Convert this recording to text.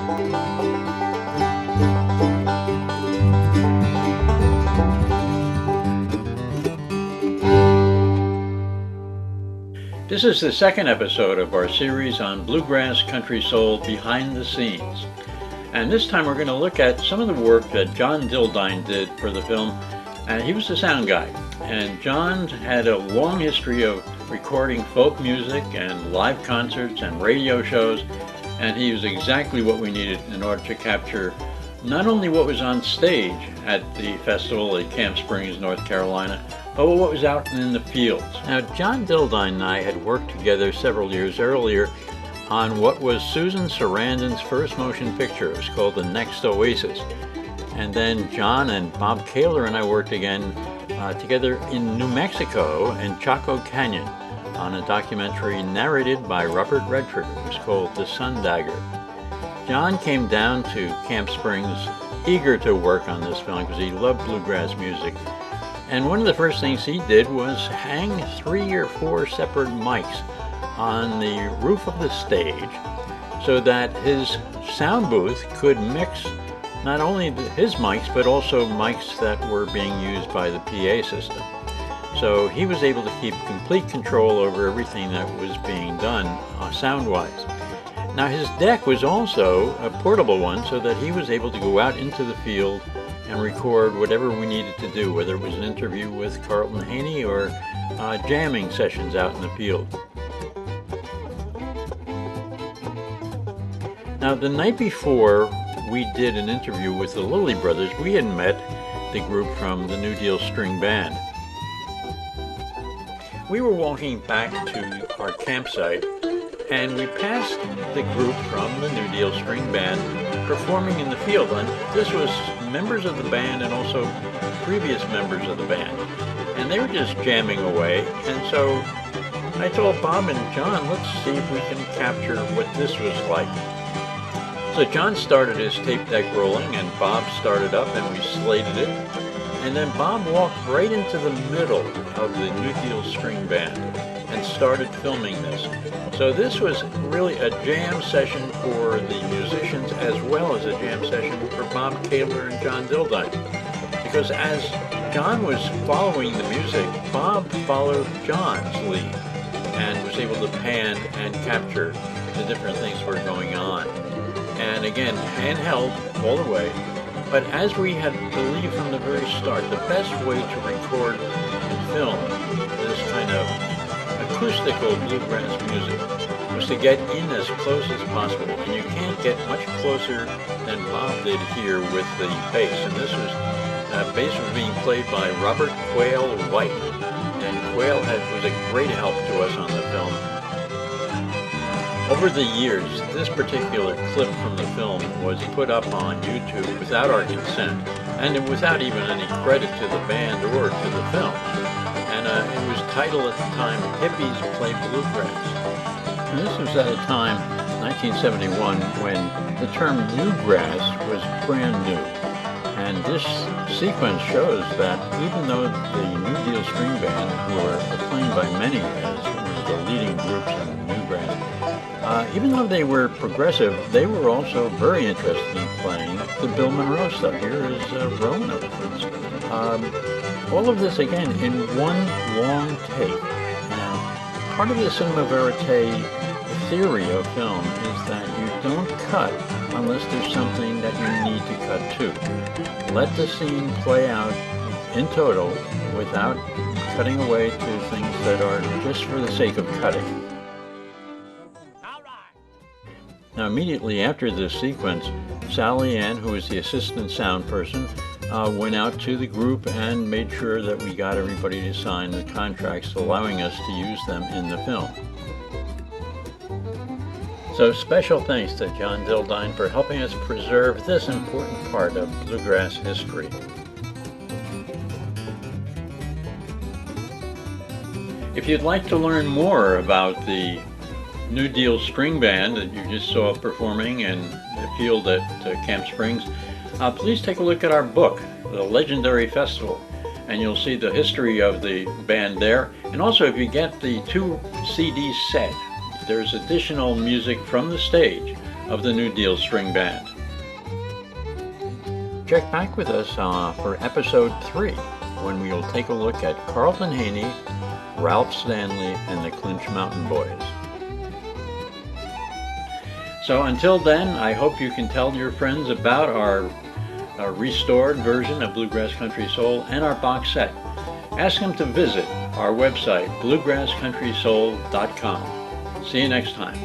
This is the second episode of our series on Bluegrass Country Soul behind the scenes. And this time we're going to look at some of the work that John Dildine did for the film. And he was the sound guy. And John had a long history of recording folk music and live concerts and radio shows. And he was exactly what we needed in order to capture not only what was on stage at the festival at Camp Springs, North Carolina, but what was out in the fields. Now, John Dildine and I had worked together several years earlier on what was Susan Sarandon's first motion picture. It was called The Next Oasis. And then John and Bob Kaler and I worked again together in New Mexico and Chaco Canyon on a documentary narrated by Robert Redford. It was called The Sun Dagger. John came down to Camp Springs eager to work on this film because he loved bluegrass music. And one of the first things he did was hang 3 or 4 separate mics on the roof of the stage so that his sound booth could mix not only his mics but also mics that were being used by the PA system. So he was able to keep complete control over everything that was being done sound-wise. Now his deck was also a portable one so that he was able to go out into the field and record whatever we needed to do, whether it was an interview with Carlton Haney or jamming sessions out in the field. Now, the night before we did an interview with the Lilly Brothers, we had met the group from the New Deal String Band. We were walking back to our campsite and we passed the group from the New Deal String Band performing in the field, and this was members of the band and also previous members of the band, and they were just jamming away. And so I told Bob and John, let's see if we can capture what this was like. So John started his tape deck rolling and Bob started up and we slated it, and then Bob walked right into the middle of the New Deal String Band and started filming this. So this was really a jam session for the musicians as well as a jam session for Bob Kaler and John Dildine. Because as John was following the music, Bob followed John's lead and was able to pan and capture the different things that were going on. And again, handheld all the way. But as we had believed from the very start, the best way to record and film this kind of acoustical bluegrass music was to get in as close as possible, and you can't get much closer than Bob did here with the bass. And this was bass was being played by Robert Quail White, and Quail was a great help to us on the film. Over the years, this particular clip from the film was put up on YouTube without our consent, and without even any credit to the band or to the film. And it was titled at the time, Hippies Play Bluegrass. And this was at a time, 1971, when the term newgrass was brand new. And this sequence shows that even though the New Deal String Band, who are acclaimed by many as one of the leading groups in newgrass, even though they were progressive, they were also very interested in playing the Bill Monroe stuff. Here is Roanoke, for instance. All of this, again, in one long take. And part of the cinema verite theory of film is that you don't cut unless there's something that you need to cut to. Let the scene play out in total without cutting away to things that are just for the sake of cutting. Now, immediately after this sequence, Sally Ann, who is the assistant sound person, went out to the group and made sure that we got everybody to sign the contracts allowing us to use them in the film. So special thanks to John Dildine for helping us preserve this important part of bluegrass history. If you'd like to learn more about the New Deal String Band that you just saw performing in the field at Camp Springs, please take a look at our book, The Legendary Festival, and you'll see the history of the band there. And also, if you get the 2 CD set, there's additional music from the stage of the New Deal String Band. Check back with us for episode 3, when we will take a look at Carlton Haney, Ralph Stanley, and the Clinch Mountain Boys. So until then, I hope you can tell your friends about our restored version of Bluegrass Country Soul and our box set. Ask them to visit our website, bluegrasscountrysoul.com. See you next time.